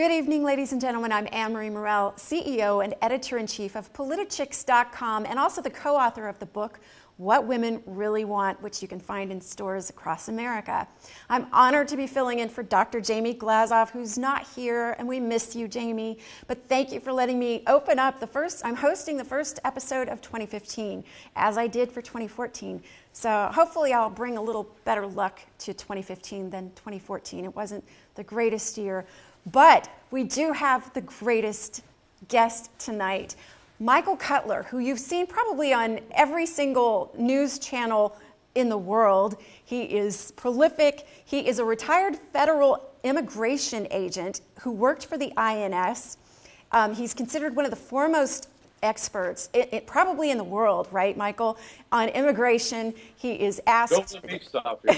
Good evening, ladies and gentlemen. I'm Anne-Marie Morel, CEO and editor-in-chief of Politichicks.com and also the co-author of the book, What Women Really Want, which you can find in stores across America. I'm honored to be filling in for Dr. Jamie Glazov, who's not here, and we miss you, Jamie. But thank you for letting me open up I'm hosting the first episode of 2015, as I did for 2014. So hopefully I'll bring a little better luck to 2015 than 2014. It wasn't the greatest year. But we do have the greatest guest tonight, Michael Cutler, who you've seen probably on every single news channel in the world. He is prolific. He is a retired federal immigration agent who worked for the INS. He's considered one of the foremost experts, probably in the world, right, Michael, on immigration. He is asked... Don't let me stop you.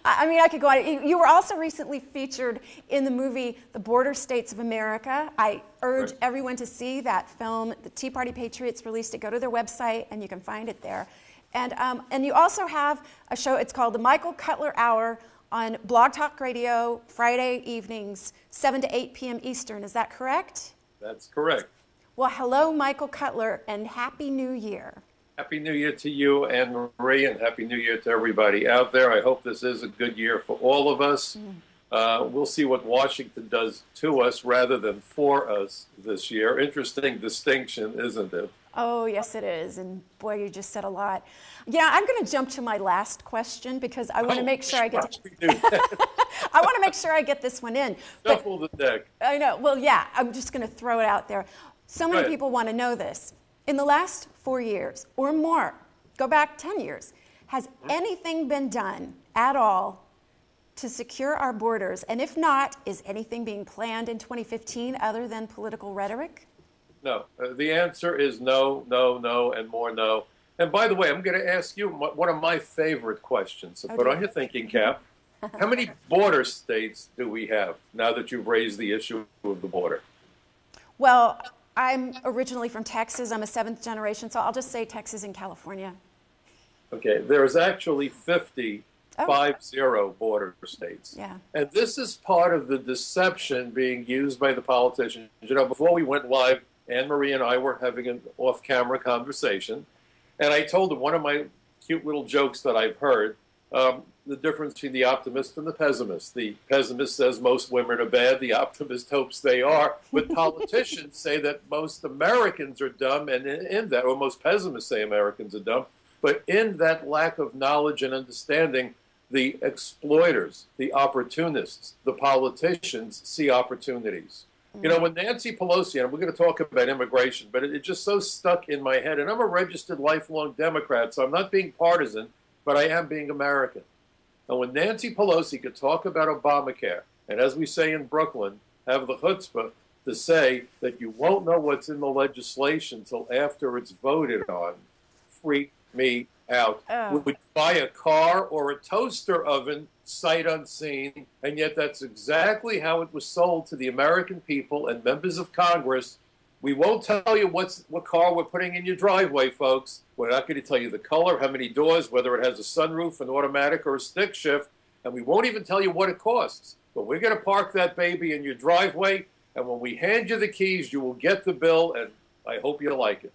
I mean, I could go on. You were also recently featured in the movie The Border States of America. I urge everyone to see that film. The Tea Party Patriots released it. Go to their website, and you can find it there. And you also have a show. It's called The Michael Cutler Hour on Blog Talk Radio, Friday evenings, 7 to 8 p.m. Eastern. Is that correct? That's correct. Well, hello, Michael Cutler, and Happy New Year. Happy New Year to you, Anne-Marie, and Happy New Year to everybody out there. I hope this is a good year for all of us. We'll see what Washington does to us rather than for us this year. Interesting distinction, isn't it? Oh, yes, it is. And boy, you just said a lot. Yeah, I'm going to jump to my last question because I want to make sure I get I want to make sure I get this one in. Shuffle the deck. I know. Well, yeah, I'm just going to throw it out there. So many people want to know this. In the last 4 years or more, go back 10 years, has anything been done at all to secure our borders? And if not, is anything being planned in 2015 other than political rhetoric? No. The answer is no, no, no, and more no. And by the way, I'm going to ask you one of my favorite questions. So put on your thinking cap. How many border states do we have now that you've raised the issue of the border? Well, I'm originally from Texas. I'm a seventh generation, so I'll just say Texas and California. Okay, there's actually 50 border states. Yeah. And this is part of the deception being used by the politicians. You know, before we went live, Anne-Marie and I were having an off-camera conversation, and I told them one of my cute little jokes that I've heard, the difference between the optimist and the pessimist. The pessimist says most women are bad. The optimist hopes they are. But politicians say that most Americans are dumb, and in that, or most pessimists say Americans are dumb. But in that lack of knowledge and understanding, the exploiters, the opportunists, the politicians see opportunities. You know, when Nancy Pelosi, and we're going to talk about immigration, but it just so stuck in my head, and I'm a registered lifelong Democrat, so I'm not being partisan, but I am being American. And when Nancy Pelosi could talk about Obamacare, and as we say in Brooklyn, have the chutzpah to say that you won't know what's in the legislation until after it's voted on, freak me out. We would buy a car or a toaster oven sight unseen, and yet that's exactly how it was sold to the American people and members of Congress. We won't tell you what car we're putting in your driveway, folks. We're not going to tell you the color, how many doors, whether it has a sunroof, an automatic, or a stick shift, and we won't even tell you what it costs. But we're going to park that baby in your driveway, and when we hand you the keys, you will get the bill, and I hope you like it.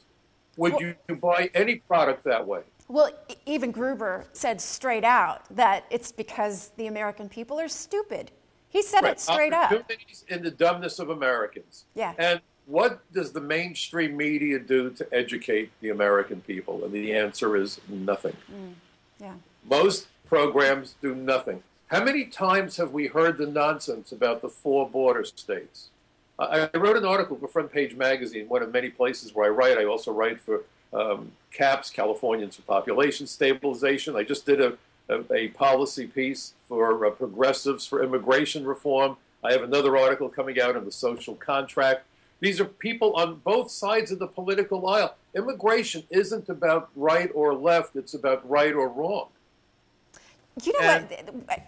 Would you buy any product that way? Well, even Gruber said straight out that it's because the American people are stupid. He said it straight up. Opportunities in the dumbness of Americans. Yeah. And what does the mainstream media do to educate the American people? And the answer is nothing. Yeah. Most programs do nothing. How many times have we heard the nonsense about the 4 border states? I wrote an article for Front Page Magazine, one of many places where I write. I also write for CAPS, Californians for Population Stabilization. I just did a policy piece for progressives for immigration reform. I have another article coming out on the social contract. These are people on both sides of the political aisle. Immigration isn't about right or left. It's about right or wrong. You know what?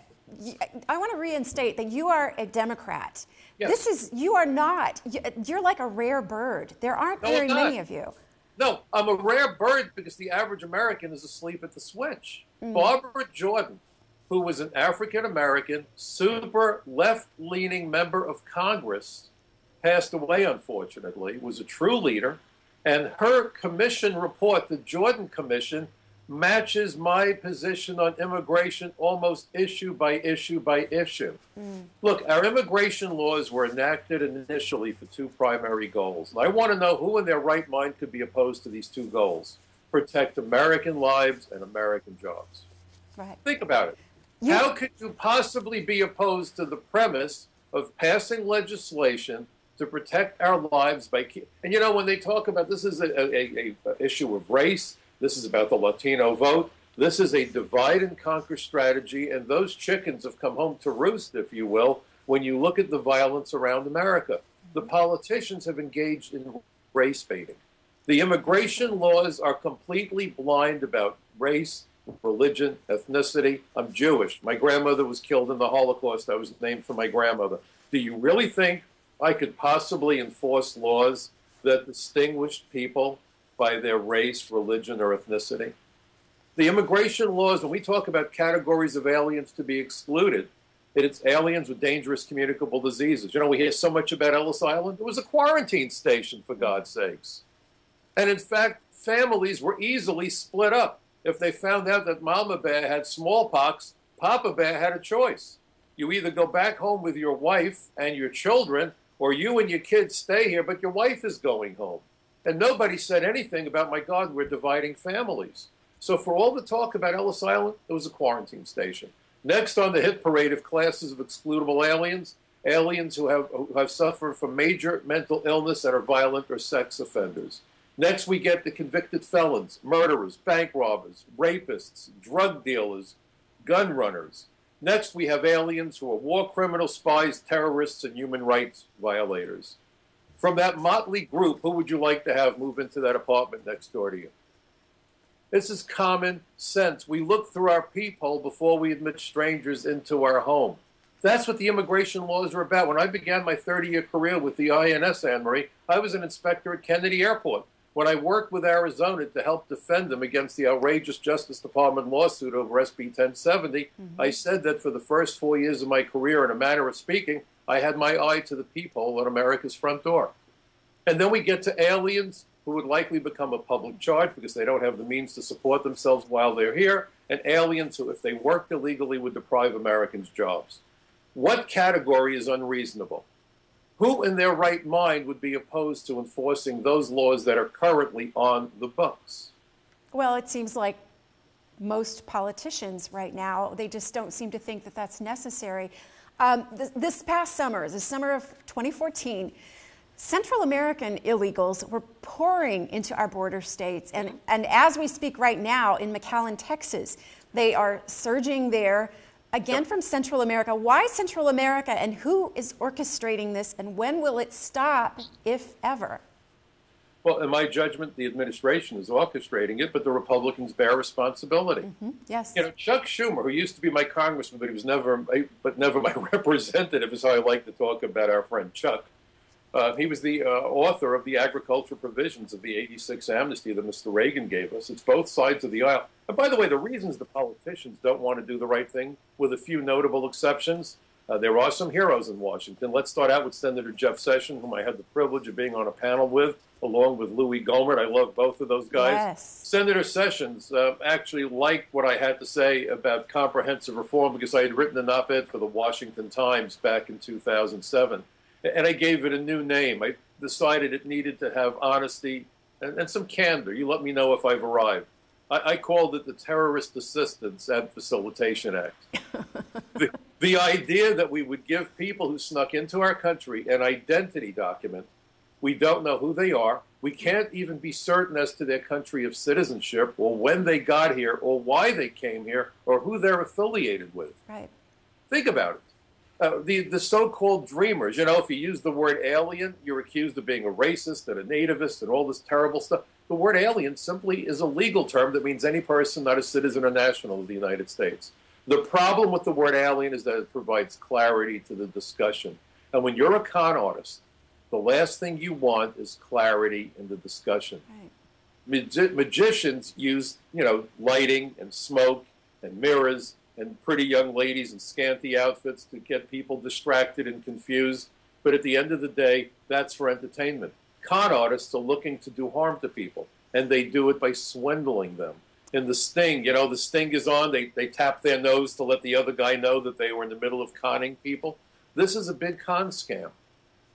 I want to reinstate that you are a Democrat. Yes. You are not. You're like a rare bird. There aren't very many of you. No, I'm a rare bird because the average American is asleep at the switch. Barbara Jordan who was an African-American, super left-leaning member of Congress, passed away, unfortunately, was a true leader. And her commission report, the Jordan Commission, matches my position on immigration almost issue by issue by issue. Look, our immigration laws were enacted initially for two primary goals. And I want to know who in their right mind could be opposed to these two goals: protect American lives and American jobs. Right. Think about it. How could you possibly be opposed to the premise of passing legislation to protect our lives by... And you know, when they talk about this is a issue of race, this is about the Latino vote, this is a divide and conquer strategy, and those chickens have come home to roost, if you will, when you look at the violence around America. The politicians have engaged in race baiting. The immigration laws are completely blind about race, religion, ethnicity. I'm Jewish. My grandmother was killed in the Holocaust. I was named for my grandmother. Do you really think I could possibly enforce laws that distinguished people by their race, religion, or ethnicity? The immigration laws, when we talk about categories of aliens to be excluded, it's aliens with dangerous communicable diseases. You know, we hear so much about Ellis Island. It was a quarantine station, for God's sakes. And in fact, families were easily split up. If they found out that Mama Bear had smallpox, Papa Bear had a choice. You either go back home with your wife and your children, or you and your kids stay here, but your wife is going home. And nobody said anything about, my God, we're dividing families. So for all the talk about Ellis Island, it was a quarantine station. Next on the hit parade of classes of excludable aliens, aliens who have suffered from major mental illness and are violent or sex offenders. Next, we get the convicted felons, murderers, bank robbers, rapists, drug dealers, gun runners. Next, we have aliens who are war criminals, spies, terrorists, and human rights violators. From that motley group, who would you like to have move into that apartment next door to you? This is common sense. We look through our peephole before we admit strangers into our home. That's what the immigration laws are about. When I began my 30-year career with the INS, Anne-Marie, I was an inspector at Kennedy Airport. When I worked with Arizona to help defend them against the outrageous Justice Department lawsuit over SB 1070, I said that for the first 4 years of my career, in a manner of speaking, I had my eye to the peephole at America's front door. And then we get to aliens who would likely become a public charge because they don't have the means to support themselves while they're here, and aliens who, if they worked illegally, would deprive Americans jobs. What category is unreasonable? Who in their right mind would be opposed to enforcing those laws that are currently on the books? Well, it seems like most politicians right now, they just don't seem to think that that's necessary. This past summer, the summer of 2014, Central American illegals were pouring into our border states. And as we speak right now in McAllen, Texas, they are surging there. Again, from Central America. Why Central America, and who is orchestrating this, and when will it stop, if ever? Well, in my judgment, the administration is orchestrating it, but the Republicans bear responsibility. Yes. You know, Chuck Schumer, who used to be my congressman, but he was never my representative, is how I like to talk about our friend Chuck. He was the author of the agricultural provisions of the '86 amnesty that Mr. Reagan gave us. It's both sides of the aisle. And by the way, the reasons the politicians don't want to do the right thing, with a few notable exceptions, there are some heroes in Washington. Let's start out with Senator Jeff Sessions, whom I had the privilege of being on a panel with, along with Louis Gohmert. I love both of those guys. Yes. Senator Sessions actually liked what I had to say about comprehensive reform because I had written an op-ed for the Washington Times back in 2007. And I gave it a new name. I decided it needed to have honesty and some candor. You let me know if I've arrived. I called it the Terrorist Assistance and Facilitation Act. The idea that we would give people who snuck into our country an identity document, we don't know who they are, we can't even be certain as to their country of citizenship or when they got here or why they came here or who they're affiliated with. Right. Think about it. The so-called dreamers, you know, if you use the word alien, you're accused of being a racist and a nativist and all this terrible stuff. The word alien simply is a legal term that means any person not a citizen or national of the United States. The problem with the word alien is that it provides clarity to the discussion. And when you're a con artist, the last thing you want is clarity in the discussion. Right. Magicians use, you know, lighting and smoke and mirrors and pretty young ladies in scanty outfits to get people distracted and confused. But at the end of the day, that's for entertainment. Con artists are looking to do harm to people, and they do it by swindling them. In The Sting, the Sting is on, they tap their nose to let the other guy know that they were in the middle of conning people. This is a big con scam.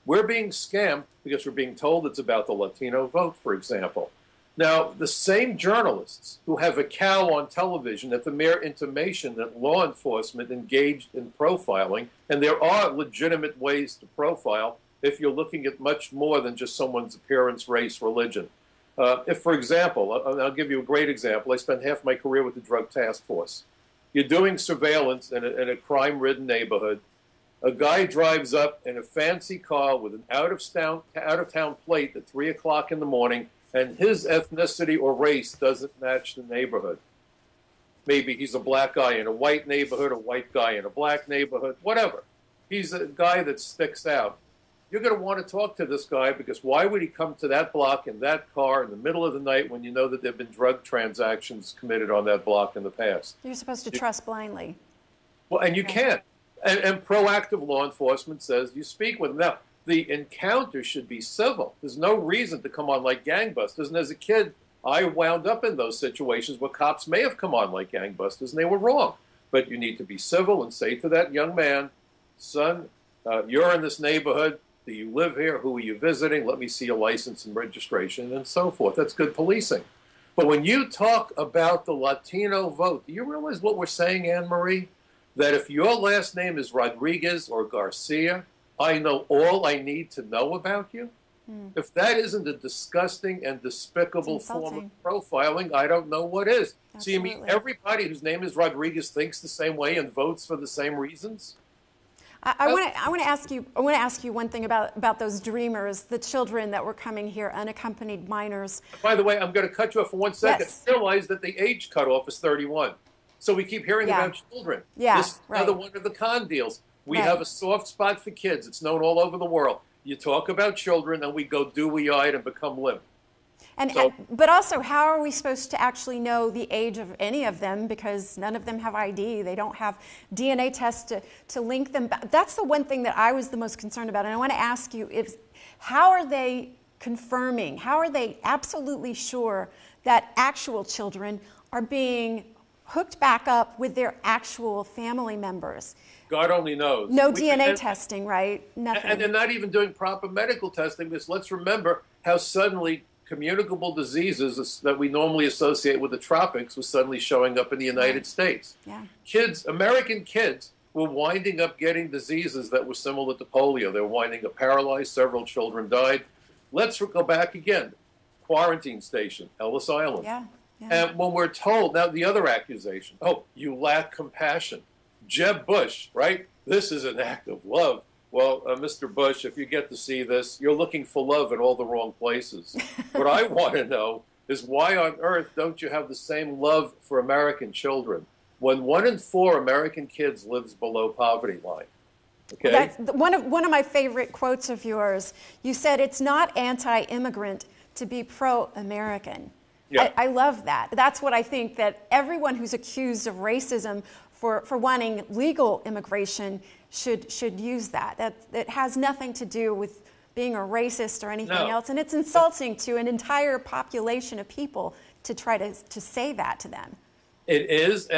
We're being scammed because we're being told it's about the Latino vote, for example. Now, the same journalists who have a cow on television at the mere intimation that law enforcement engaged in profiling, and there are legitimate ways to profile if you're looking at much more than just someone's appearance, race, religion. If, for example, I'll give you a great example. I spent half my career with the Drug Task Force. You're doing surveillance in a crime-ridden neighborhood. A guy drives up in a fancy car with an out-of-town plate at 3 o'clock in the morning, and his ethnicity or race doesn't match the neighborhood. Maybe he's a black guy in a white neighborhood, a white guy in a black neighborhood, whatever. He's a guy that sticks out. You're going to want to talk to this guy because why would he come to that block in that car in the middle of the night when you know that there have been drug transactions committed on that block in the past? You're supposed to trust blindly. Well, and you can't. And proactive law enforcement says you speak with them. Now, the encounter should be civil. There's no reason to come on like gangbusters. And as a kid, I wound up in those situations where cops may have come on like gangbusters, and they were wrong. But you need to be civil and say to that young man, son, you're in this neighborhood. Do you live here? Who are you visiting? Let me see your license and registration and so forth. That's good policing. But when you talk about the Latino vote, do you realize what we're saying, Anne Marie? That if your last name is Rodriguez or Garcia, I know all I need to know about you. If that isn't a disgusting and despicable form of profiling, I don't know what is. Absolutely. So you mean everybody whose name is Rodriguez thinks the same way and votes for the same reasons? I want to ask you one thing about those dreamers, the children that were coming here, unaccompanied minors. By the way, I'm going to cut you off for 1 second. Yes. Realize that the age cutoff is 31. So we keep hearing about children. Yeah, this is another one of the con deals. We have a soft spot for kids. It's known all over the world. You talk about children, and we go dewy-eyed and become limp. But also, how are we supposed to actually know the age of any of them? Because none of them have ID. They don't have DNA tests to link them back. That's the one thing that I was the most concerned about. And I want to ask you, how are they confirming, how are they absolutely sure that actual children are being hooked back up with their actual family members? God only knows. No DNA testing, right? Nothing. And they're not even doing proper medical testing because let's remember how suddenly communicable diseases that we normally associate with the tropics was suddenly showing up in the United States. Yeah. Kids, American kids, were winding up getting diseases that were similar to polio. They were winding up paralyzed. Several children died. Let's go back again. Quarantine station, Ellis Island. Yeah. And when we're told, now the other accusation, you lack compassion. Jeb Bush, right? This is an act of love. Well, Mr. Bush, if you get to see this, you're looking for love in all the wrong places. What I want to know is why on earth don't you have the same love for American children when 1 in 4 American kids lives below poverty line? Okay? That's one of my favorite quotes of yours. You said it's not anti-immigrant to be pro-American. Yeah. I love that. That's what I think, that everyone who's accused of racism for wanting legal immigration should use that. It has nothing to do with being a racist or anything else. And it's insulting to an entire population of people to try to say that to them. It is.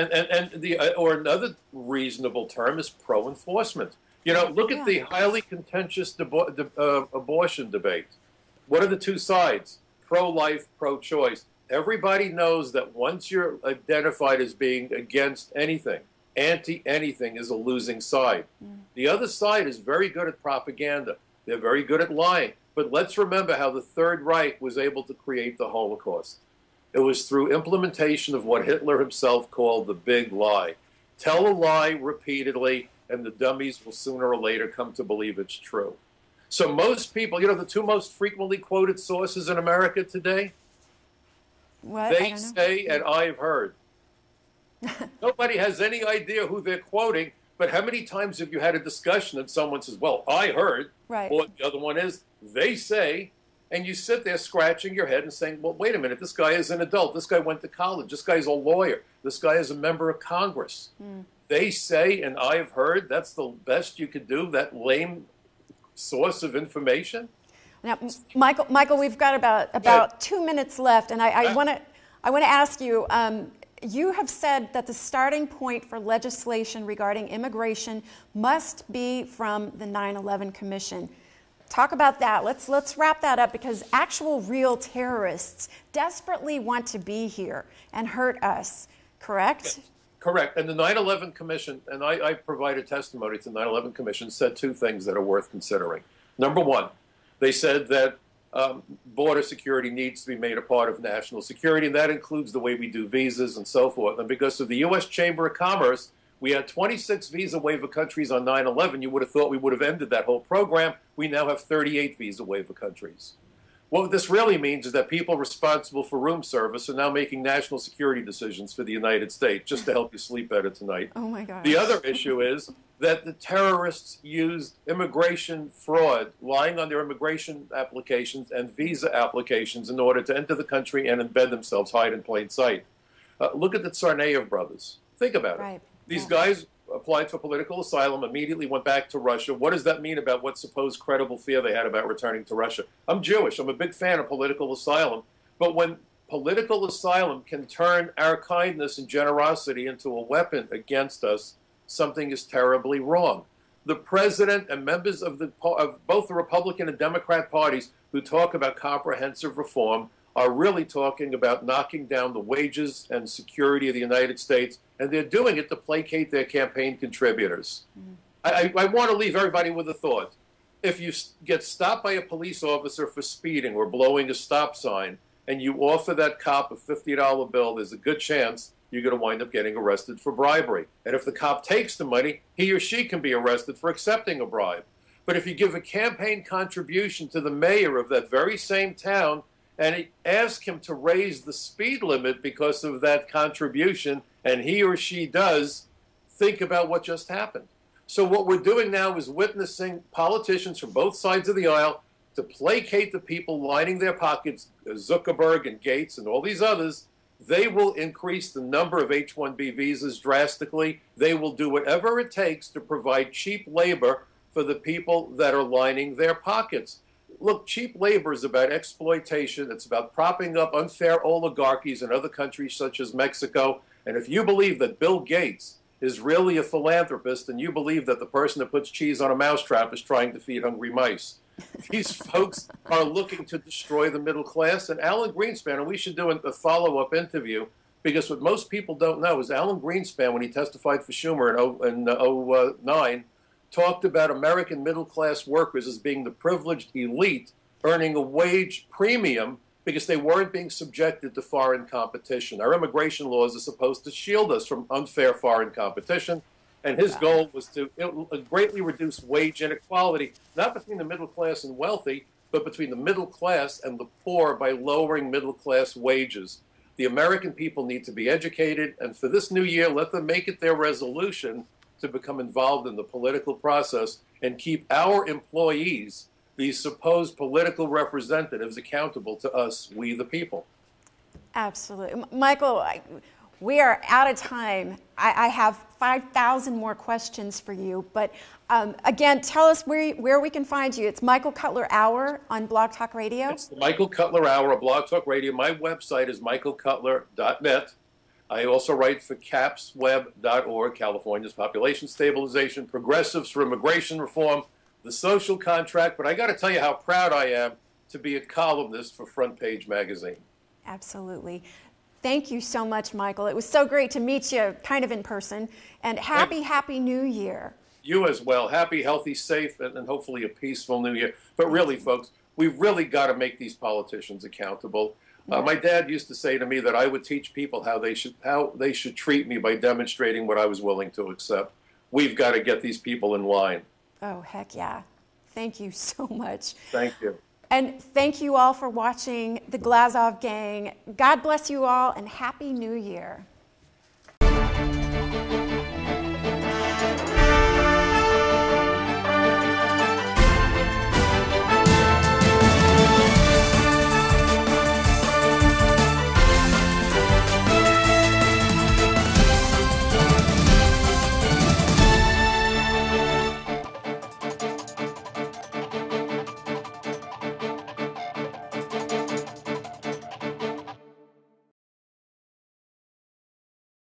Or another reasonable term is pro-enforcement. Look at the highly contentious abortion debate. What are the two sides? Pro-life, pro-choice. Everybody knows that once you're identified as being against anything, anti-anything is a losing side. The other side is very good at propaganda. They're very good at lying. But let's remember how the Third Reich was able to create the Holocaust. It was through implementation of what Hitler himself called the big lie. Tell a lie repeatedly, and the dummies will sooner or later come to believe it's true. So most people, the two most frequently quoted sources in America today, they say, and I've heard. Nobody has any idea who they're quoting, but how many times have you had a discussion and someone says, well, I heard, or the other one is, they say, and you sit there scratching your head and saying, well, wait a minute, this guy is an adult, this guy went to college, this guy's a lawyer, this guy is a member of Congress. they say, and I've heard, that's the best you could do, that lame source of information? Now, Michael, we've got about 2 minutes left, and I want to ask you. You have said that the starting point for legislation regarding immigration must be from the 9/11 Commission. Talk about that. Let's wrap that up, because actual real terrorists desperately want to be here and hurt us. Correct? Yes, correct. And the 9/11 Commission, and I provided testimony to the 9/11 Commission, said two things that are worth considering. Number one, they said that border security needs to be made a part of national security, and that includes the way we do visas and so forth. And because of the U.S. Chamber of Commerce, we had 26 visa waiver countries on 9/11. You would have thought we would have ended that whole program. We now have 38 visa waiver countries. What this really means is that people responsible for room service are now making national security decisions for the United States, just to help you sleep better tonight. Oh, my God. The other issue is that the terrorists used immigration fraud, lying on their immigration applications and visa applications in order to enter the country and embed themselves, hide in plain sight. Look at the Tsarnaev brothers. Think about it. These guys applied for political asylum, immediately went back to Russia. What does that mean about what supposed credible fear they had about returning to Russia? I'm Jewish. I'm a big fan of political asylum. But when political asylum can turn our kindness and generosity into a weapon against us, something is terribly wrong. The president and members of both the Republican and Democrat parties who talk about comprehensive reform are really talking about knocking down the wages and security of the United States, and they're doing it to placate their campaign contributors. I want to leave everybody with a thought. If you get stopped by a police officer for speeding or blowing a stop sign, and you offer that cop a $50 bill, there's a good chance you're going to wind up getting arrested for bribery. And if the cop takes the money, he or she can be arrested for accepting a bribe. But if you give a campaign contribution to the mayor of that very same town and ask him to raise the speed limit because of that contribution, and he or she does, think about what just happened. So what we're doing now is witnessing politicians from both sides of the aisle to placate the people lining their pockets, Zuckerberg and Gates and all these others. They will increase the number of H-1B visas drastically. They will do whatever it takes to provide cheap labor for the people that are lining their pockets. Look, cheap labor is about exploitation. It's about propping up unfair oligarchies in other countries such as Mexico. And if you believe that Bill Gates is really a philanthropist, and you believe that the person that puts cheese on a mousetrap is trying to feed hungry mice, these folks are looking to destroy the middle class. And Alan Greenspan, and we should do a follow-up interview, because what most people don't know is Alan Greenspan, when he testified for Schumer in 2009, talked about American middle-class workers as being the privileged elite earning a wage premium because they weren't being subjected to foreign competition. Our immigration laws are supposed to shield us from unfair foreign competition. And his goal was to greatly reduce wage inequality, not between the middle class and wealthy, but between the middle class and the poor by lowering middle class wages. The American people need to be educated, and for this new year, let them make it their resolution to become involved in the political process and keep our employees, these supposed political representatives, accountable to us, we the people. Absolutely. Michael, we are out of time. I have 5,000 more questions for you, but again, tell us where we can find you. It's Michael Cutler Hour on Blog Talk Radio. It's the Michael Cutler Hour on Blog Talk Radio. My website is michaelcutler.net. I also write for capsweb.org, California's Population Stabilization, Progressives for Immigration Reform, The Social Contract. But I got to tell you how proud I am to be a columnist for Front Page Magazine. Absolutely. Thank you so much, Michael. It was so great to meet you kind of in person. And happy New Year. You as well. Happy, healthy, safe, and hopefully a peaceful New Year. But really, folks, we've really got to make these politicians accountable. My dad used to say to me that I would teach people how they should treat me by demonstrating what I was willing to accept. We've got to get these people in line. Oh, heck yeah. Thank you so much. Thank you. And thank you all for watching the Glazov Gang. God bless you all, and Happy New Year.